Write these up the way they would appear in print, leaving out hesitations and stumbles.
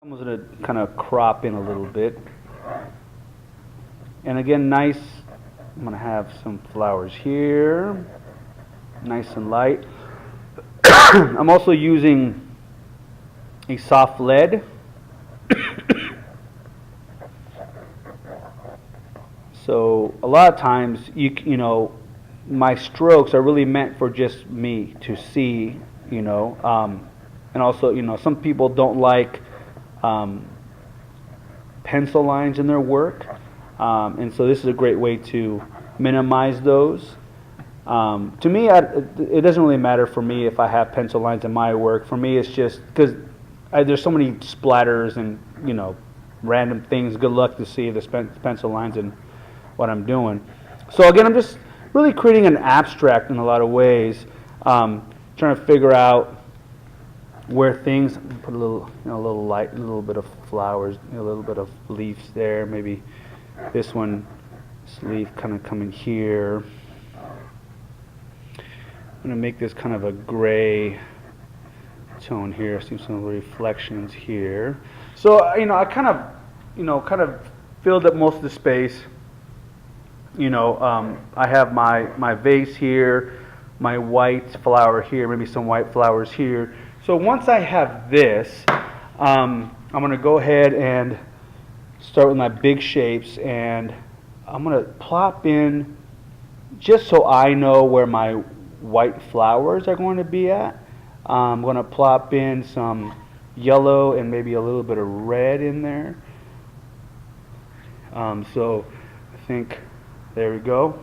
I'm going to kind of crop in a little bit. And again, nice, I'm going to have some flowers here, nice and light. I'm also using a soft lead. So a lot of times, you know, my strokes are really meant for just me to see, you know, and also, you know, some people don't like pencil lines in their work, and so this is a great way to minimize those. To me, it doesn't really matter for me if I have pencil lines in my work. For me, it's just because there's so many splatters and, you know, random things. Good luck to see the pencil lines and what I'm doing. So again, I'm just really creating an abstract in a lot of ways, trying to figure out where things, put a little, you know, a little light, a little bit of flowers, you know, a little bit of leaves there. Maybe this one, this leaf kind of coming here. I'm going to make this kind of a gray tone here. See some reflections here. So, you know, I kind of filled up most of the space. You know, I have my vase here, my white flower here, maybe some white flowers here. So once I have this, I'm going to go ahead and start with my big shapes, and I'm going to plop in, just so I know where my white flowers are going to be at. I'm going to plop in some yellow and maybe a little bit of red in there. So I think, there we go,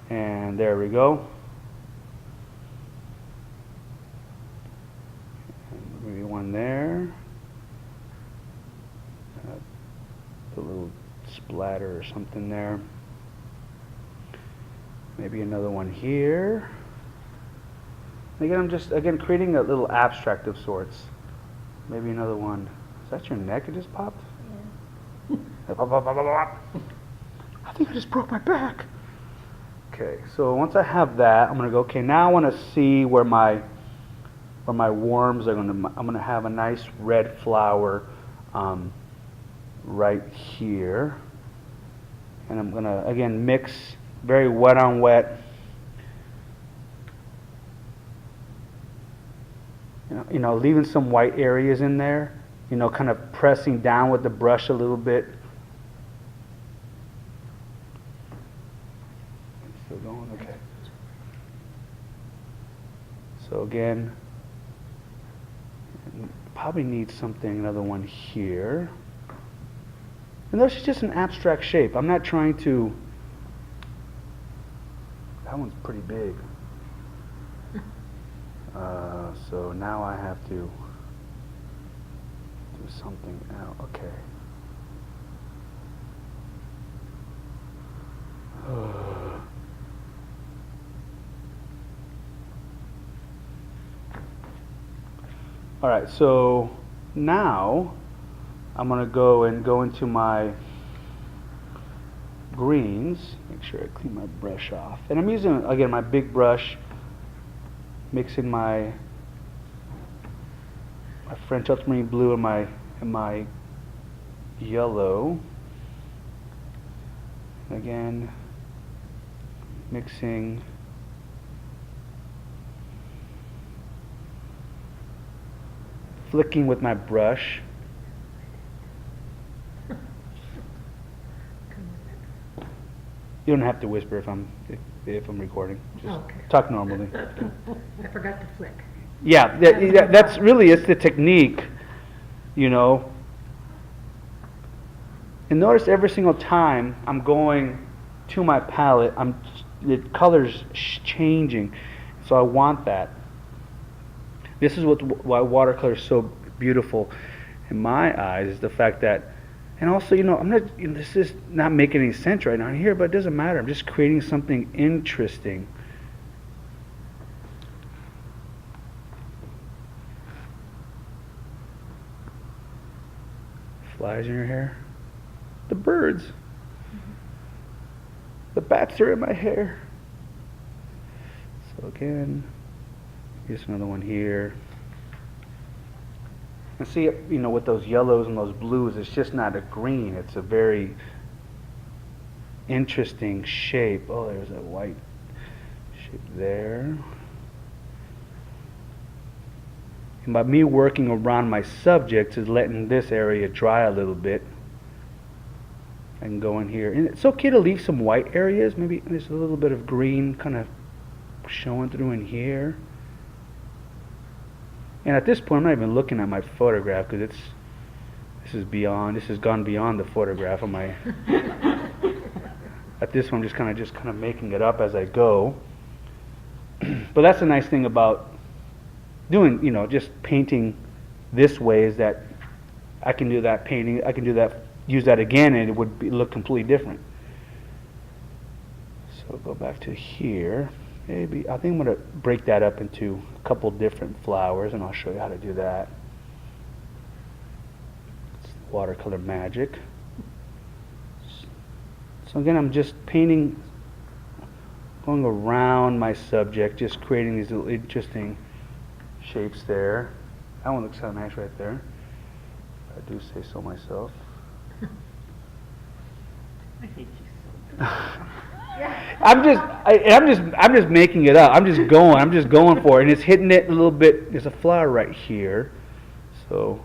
and there we go. Maybe one there. Put a little splatter or something there. Maybe another one here. Again, I'm just creating a little abstract of sorts. Maybe another one. Is that your neck? It just popped. Yeah. I think I just broke my back. Okay, so once I have that, I'm gonna go. Okay, now I want to see where my worms are gonna. I'm gonna have a nice red flower right here, and I'm gonna again mix very wet on wet. You know, leaving some white areas in there. You know, kind of pressing down with the brush a little bit. Still going? Okay. So again, probably need something, another one here. And this is just an abstract shape. I'm not trying to, that one's pretty big. So now I have to do something else. Okay. All right, so now I'm going to go into my greens. Make sure I clean my brush off. And I'm using, again, my big brush, mixing my French ultramarine blue and my yellow. Again, mixing flicking with my brush. You don't have to whisper if I'm recording. Just okay. Talk normally. I forgot to flick. Yeah, that's really, it's the technique, you know. And notice every single time I'm going to my palette, the color's changing. So I want that. This is why watercolor is so beautiful in my eyes, is the fact that, and also, you know, I'm not, you know, this is not making any sense right now here, but it doesn't matter. I'm just creating something interesting. Flies in your hair? The birds. The bats are in my hair. So again, here's another one here. And see, you know, with those yellows and those blues, it's just not a green. It's a very interesting shape. Oh, there's a white shape there. And by me working around my subjects is letting this area dry a little bit. I can go in here. And it's okay to leave some white areas. Maybe there's a little bit of green kind of showing through in here. And at this point, I'm not even looking at my photograph because this has gone beyond the photograph of my. At this one, I'm just kind of making it up as I go. But that's the nice thing about doing, you know, just painting this way is that I can do that painting, I can do that, use that again, and it would look completely different. So go back to here. Maybe I think I'm going to break that up into a couple different flowers, and I'll show you how to do that. It's watercolor magic. So again, I'm just painting, going around my subject, just creating these little interesting shapes there. That one looks so nice right there. I do say so myself. I hate you so much. I'm just making it up. I'm just going for it, and it's hitting it a little bit. There's a flower right here, so.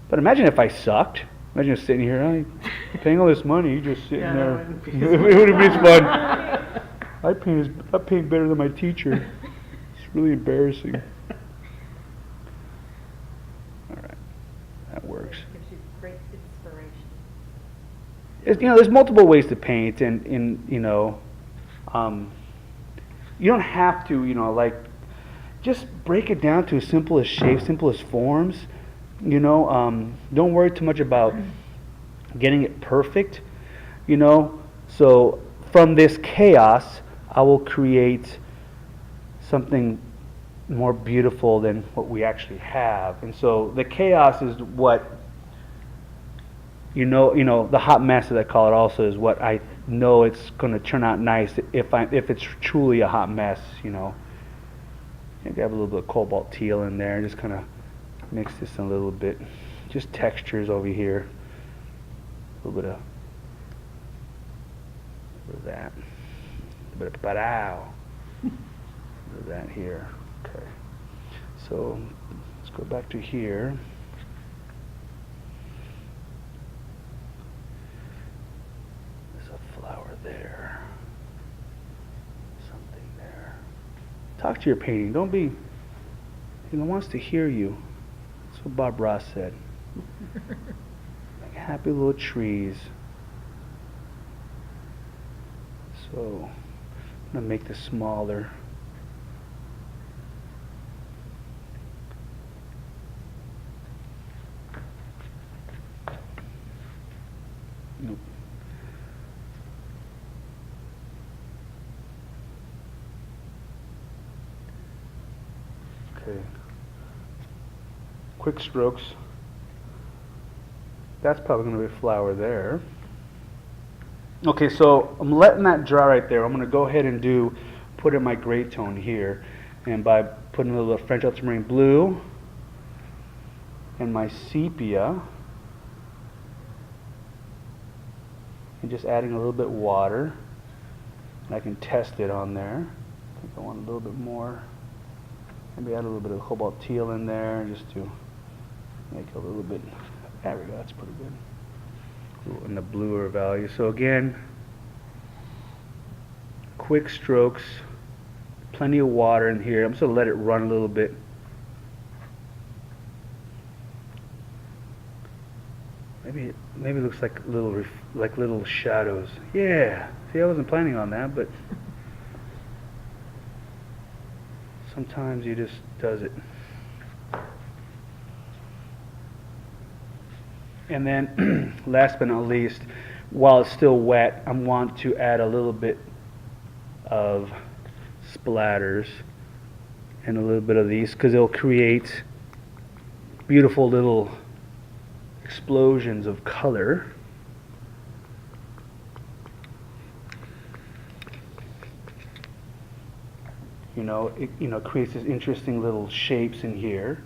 But imagine if I sucked. Imagine just sitting here, paying all this money, you just sitting there. It would have been fun. I paint better than my teacher. It's really embarrassing. All right, that works. Gives you great inspiration. You know, there's multiple ways to paint, and you know, you don't have to, you know, like, just break it down to as simple as shapes, simple as forms. You know, don't worry too much about getting it perfect. You know, so from this chaos, I will create something more beautiful than what we actually have. And so the chaos is what. You know, the hot mess, as I call it, also is what I know it's going to turn out nice if it's truly a hot mess. You know, maybe have a little bit of cobalt teal in there, and just kind of mix this a little bit. Just textures over here. A little bit of that. A bit of parao. A bit of that here. Okay. So let's go back to here. There. Something there. Talk to your painting. Don't be, he wants to hear you. That's what Bob Ross said. Like happy little trees. So, I'm going to make this smaller. Nope. Okay. Quick strokes. That's probably going to be a flower there. Okay, so I'm letting that dry right there. I'm going to go ahead and put in my gray tone here. And by putting a little French ultramarine blue and my sepia, and just adding a little bit of water. And I can test it on there. I think I want a little bit more. Maybe add a little bit of cobalt teal in there just to make a little bit. There we go, that's pretty good. In the bluer value. So again, quick strokes, plenty of water in here. I'm just going to let it run a little bit. Maybe it looks like little shadows. Yeah. See, I wasn't planning on that, but sometimes he just does it. And then, last but not least, while it's still wet, I want to add a little bit of splatters and a little bit of these, because they'll create beautiful little explosions of color. It creates these interesting little shapes in here.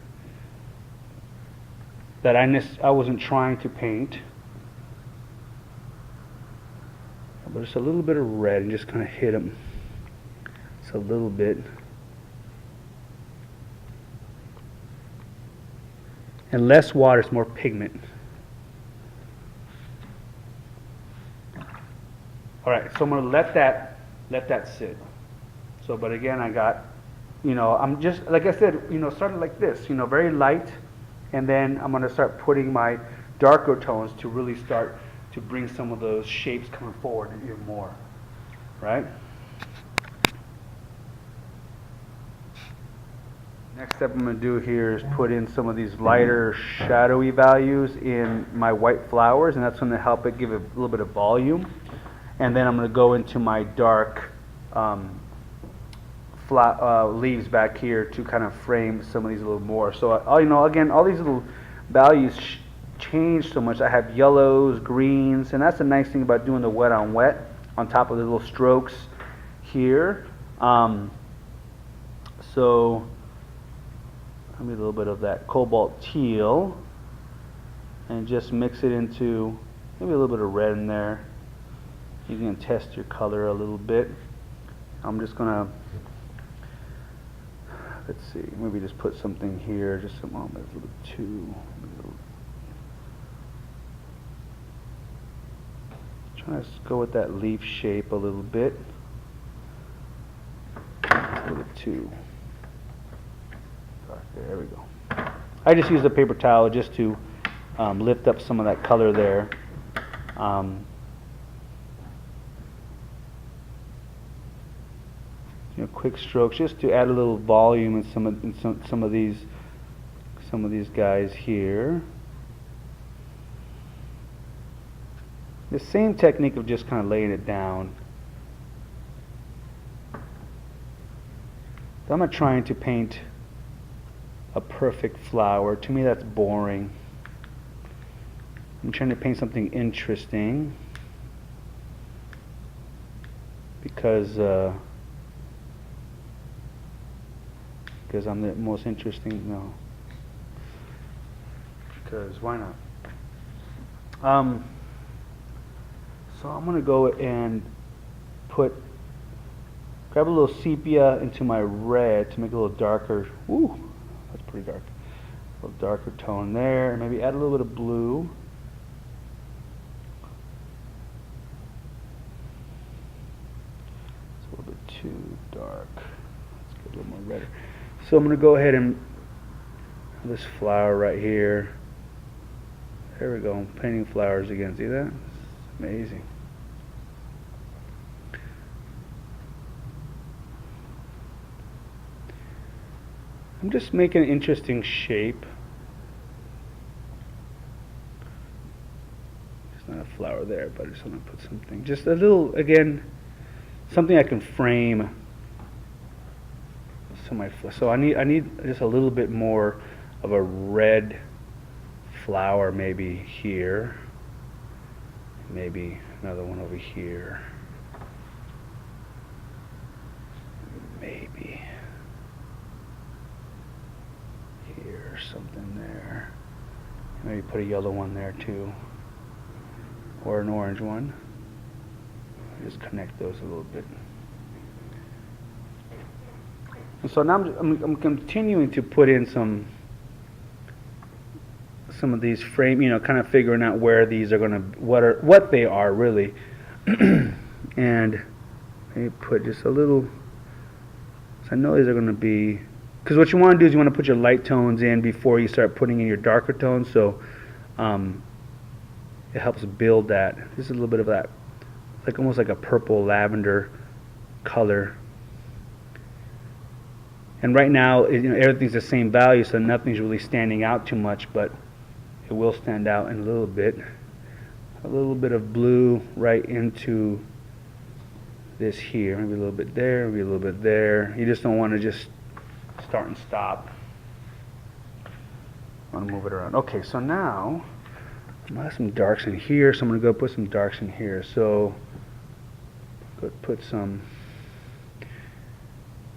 that I wasn't trying to paint. But just a little bit of red and just kind of hit them. Just a little bit. And less water is more pigment. All right, so I'm gonna let that sit. So, but again, I got, I'm just, like I said, started like this, very light, and then I'm gonna start putting my darker tones to really start to bring some of those shapes coming forward even more, right? Next step I'm going to do here is put in some of these lighter shadowy values in my white flowers, and that's going to help it give it a little bit of volume. And then I'm going to go into my dark leaves back here to kind of frame some of these a little more. So, again, all these little values change so much. I have yellows, greens, and that's the nice thing about doing the wet on wet on top of the little strokes here. So maybe a little bit of that cobalt teal and just mix it into maybe a little bit of red in there. You can test your color a little bit. I'm just gonna, let's see, maybe just put something here, just a little bit too. Trying to go with that leaf shape a little bit. A little bit too dark there. There we go. I just use a paper towel just to lift up some of that color there. Quick strokes just to add a little volume in some of these guys here. The same technique of just kind of laying it down. I'm not trying to paint a perfect flower. To me, that's boring. I'm trying to paint something interesting because I'm the most interesting. No, because why not? So I'm going to go and grab a little sepia into my red to make it a little darker. Ooh, that's pretty dark. A little darker tone there. Maybe add a little bit of blue. It's a little bit too dark. Let's get a little more redder. So I'm going to go ahead and this flower right here. There we go. I'm painting flowers again. See that? Amazing. I'm just making an interesting shape. There's not a flower there, but I just want to put something. Just a little, again, something I can frame. So I need just a little bit more of a red flower maybe here. Maybe another one over here. Maybe here, something there. Maybe put a yellow one there too, or an orange one. Just connect those a little bit. And so now I'm continuing to put in some of these frame, kind of figuring out where these are what they are really, and maybe put just a little. So I know these are going to be, because what you want to do is you want to put your light tones in before you start putting in your darker tones. So it helps build that. This is a little bit of that, like almost like a purple lavender color. And right now, everything's the same value, so nothing's really standing out too much, but it will stand out in a little bit. A little bit of blue right into this here. Maybe a little bit there, maybe a little bit there. You just don't want to just start and stop. I want to move it around. Okay, so now I'm going to have some darks in here, so I'm going to go put some darks in here. So go put some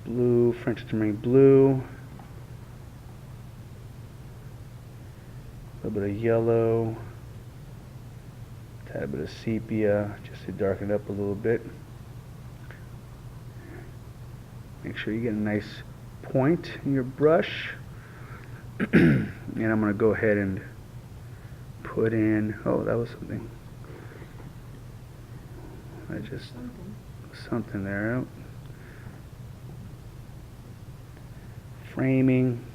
blue, French ultramarine blue. A little bit of yellow, tad bit of sepia, just to darken it up a little bit. Make sure you get a nice point in your brush. And I'm going to go ahead and put in, oh, that was something. Something there. Framing.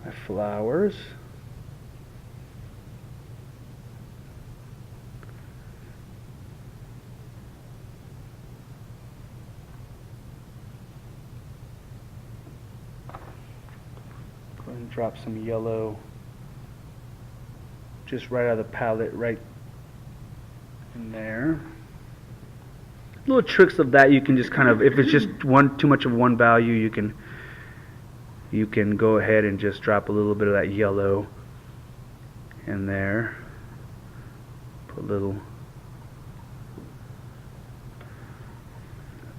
My flowers. Go ahead and drop some yellow just right out of the palette, right in there. Little tricks of that you can just kind of, if it's just too much of one value, you can go ahead and just drop a little bit of that yellow in there. Put little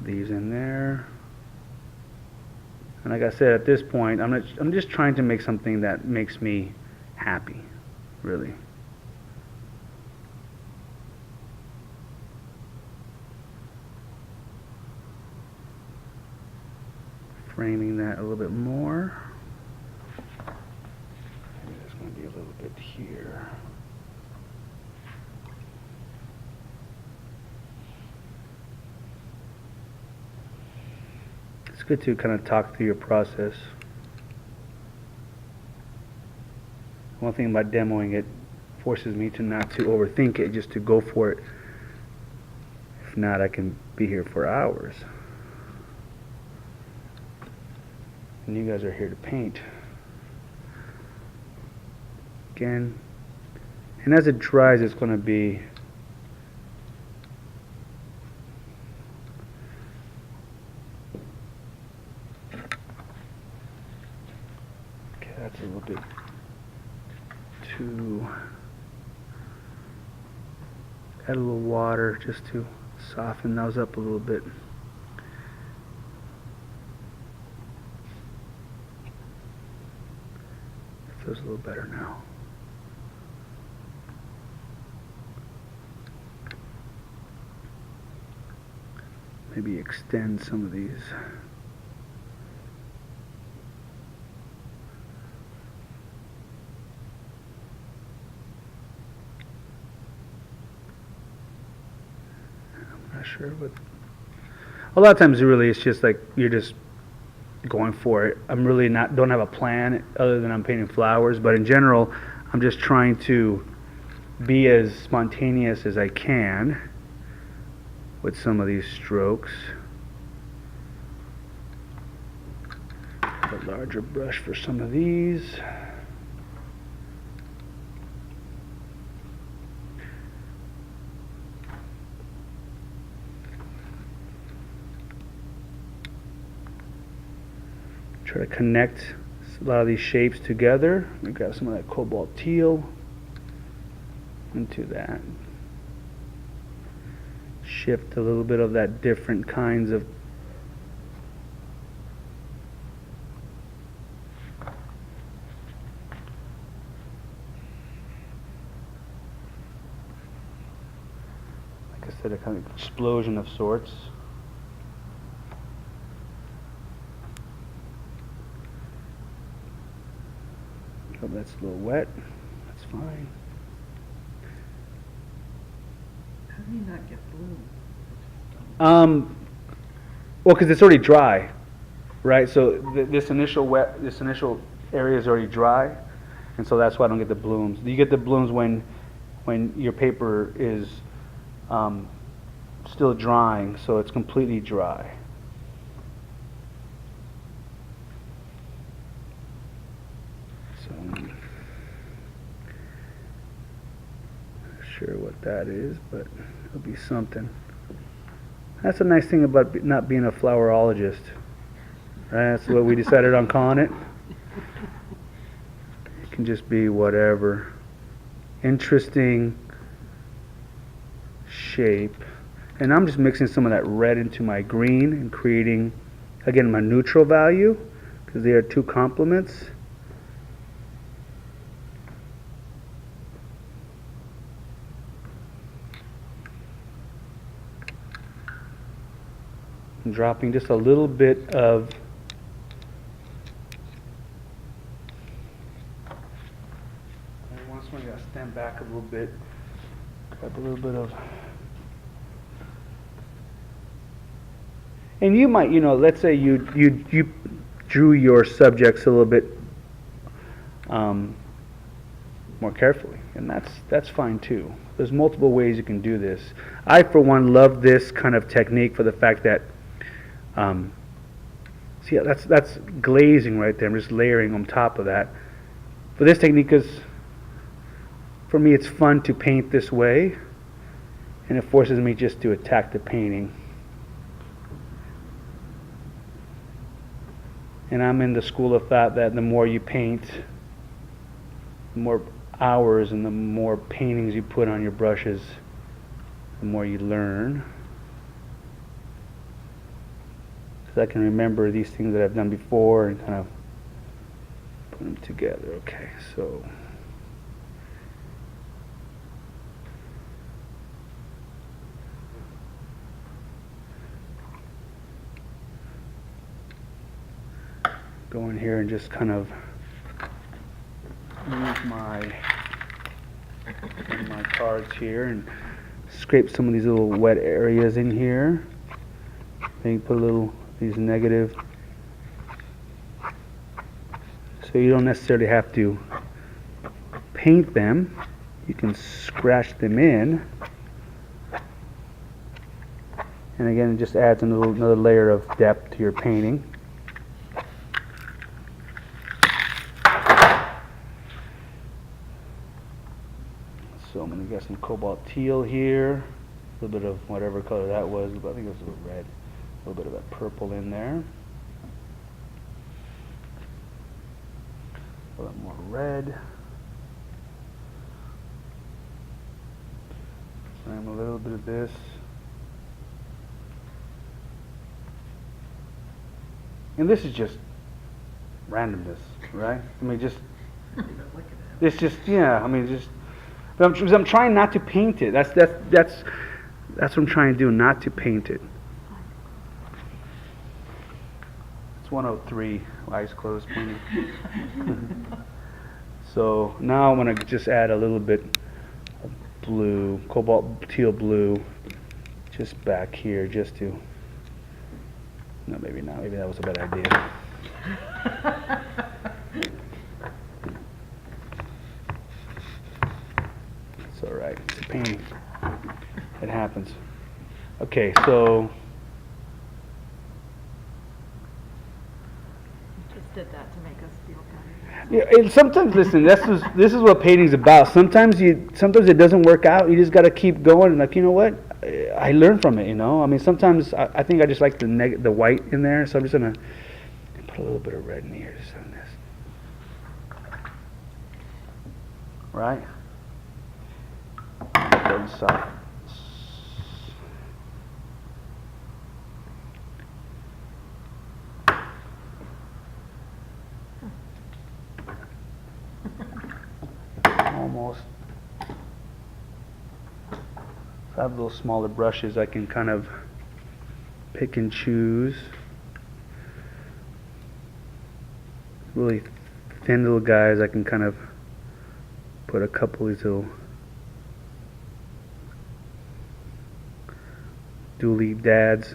these in there. And like I said, at this point, I'm just trying to make something that makes me happy, really. Framing that a little bit more. Maybe there's going to be a little bit here. It's good to kind of talk through your process. One thing about demoing, it forces me to not to overthink it, just to go for it. If not, I can be here for hours. And you guys are here to paint. Again. And as it dries, it's going to be okay, that's a little bit too, add a little water just to soften those up a little bit. Feels a little better now. Maybe extend some of these. I'm not sure what. A lot of times, really, it's just like you're just going for it. I'm really don't have a plan other than I'm painting flowers, but in general, I'm just trying to be as spontaneous as I can with some of these strokes. A larger brush for some of these. Try to connect a lot of these shapes together. We got some of that cobalt teal into that. Shift a little bit of that different kinds of like I said, a kind of explosion of sorts. Oh, that's a little wet. That's fine. How do you not get blue? Well, because it's already dry, right? So this initial area is already dry, and so that's why I don't get the blooms. You get the blooms when your paper is still drying, so it's completely dry. So I'm not sure what that is, but it'll be something. That's a nice thing about not being a flowerologist. Right? That's what we decided on calling it. It can just be whatever. Interesting shape. And I'm just mixing some of that red into my green and creating, again, my neutral value. because they are two complements. I'm dropping just a little bit of once I gotta stand back a little bit, grab a little bit of, and you might, let's say you drew your subjects a little bit more carefully, and that's fine too. There's multiple ways you can do this. I, for one, love this kind of technique for the fact that, see, that's glazing right there. I'm just layering on top of that. But this technique is, for me, it's fun to paint this way, and it forces me just to attack the painting. And I'm in the school of thought that the more you paint, the more hours and the more paintings you put on your brushes, the more you learn. Because I can remember these things that I've done before and kind of put them together. Okay, so go in here and just kind of use my cards here and scrape some of these little wet areas in here. Then put a little these negative, so you don't necessarily have to paint them. You can scratch them in, and again, it just adds another layer of depth to your painting. So I'm going to get some cobalt teal here, a little bit of whatever color that was, but I think it was a little red, a little bit of that purple in there, a little more red, and a little bit of this, and this is just randomness, right? I mean, just, it's just, yeah, I mean, just, I'm trying not to paint it. That's what I'm trying to do, not to paint it. It's 103, eyes closed painting. So now I'm going to just add a little bit of blue, cobalt teal blue, just back here, just to, no, maybe not, maybe that was a bad idea. It's all right, it's a painting. It happens. Okay, so Just did that to make us feel better. yeah, and sometimes, listen, this is what painting's about. Sometimes it doesn't work out. You just got to keep going. And like, you know what? I learn from it. I mean, sometimes I think I just like the white in there, so I'm just gonna put a little bit of red in here just on this. Right? Red side. Almost. If I have little smaller brushes, I can kind of pick and choose. Really thin little guys, I can kind of put a couple of these little dooley dads.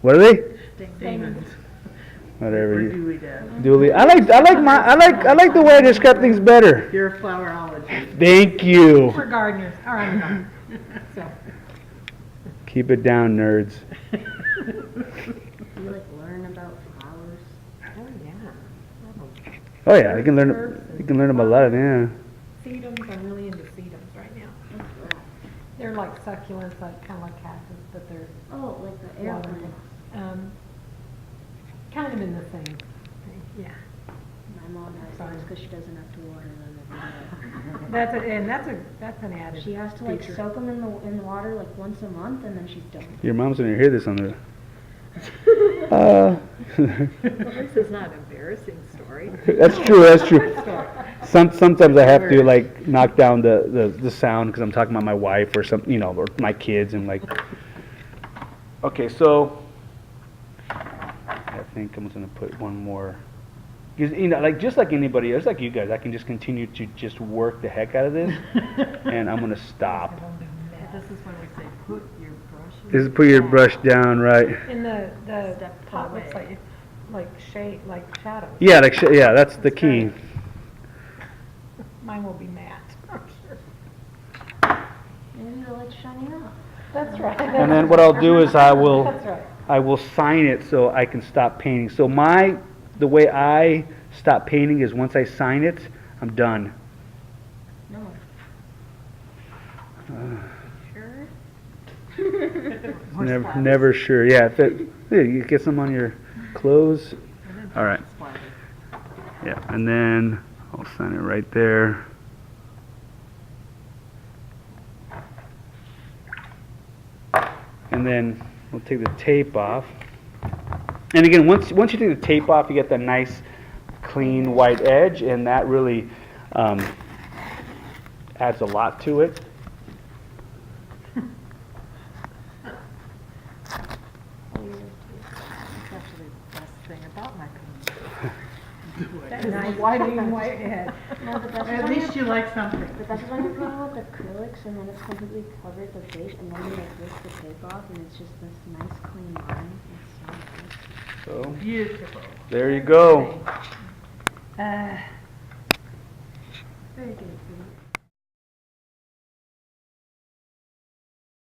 What are they? Stamens. Whatever. Or dooley dad. Dooley. I like the way I describe things better. You're a flowerologist. Thank you. We're gardeners, or I'm not. So, Keep it down, nerds. You like learn about flowers? oh yeah. Oh yeah, you can learn about a lot of them. Sedums, I'm really into sedums right now. They're like succulents, like kind of like cactus, but they're Oh, like the airplane. kind of in the same thing. Yeah. My mom has those because she doesn't have to water them every That's an day. added. She has to like feature. soak them in the water like once a month, and then she's done. Your mom's gonna hear this on the This is not an embarrassing story. That's true, that's true. Sometimes I have to like knock down the sound because I'm talking about my wife or some, you know, or my kids and like. Okay, so I think I'm just gonna put one more. Because, you know, like just like anybody else, like you guys, I can just continue to just work the heck out of this, and I'm gonna stop. This is when we say, put your brush. This is put your brush down, right? And the Step top looks away. like shade, like shadows. Yeah, like yeah, that's the key. Mine will be matte, I'm sure. Maybe it'll let shiny up. That's right. And then what I'll do is That's right. I will sign it so I can stop painting. So the way I stop painting is once I sign it, I'm done. No. Never sure. Yeah, you get some on your clothes. All right. Yeah, and then I'll sign it right there. And then we'll take the tape off. And again, once you take the tape off, you get that nice, clean white edge, and that really adds a lot to it. That's actually the best thing about my painting. That nice white head. No, the best At is when least you like something. the best is when you're playing with acrylics and then it's completely covered the base and then you like lift the tape off and it's just this nice clean line. It's so nice. So Beautiful. there you go. Uh, Very good.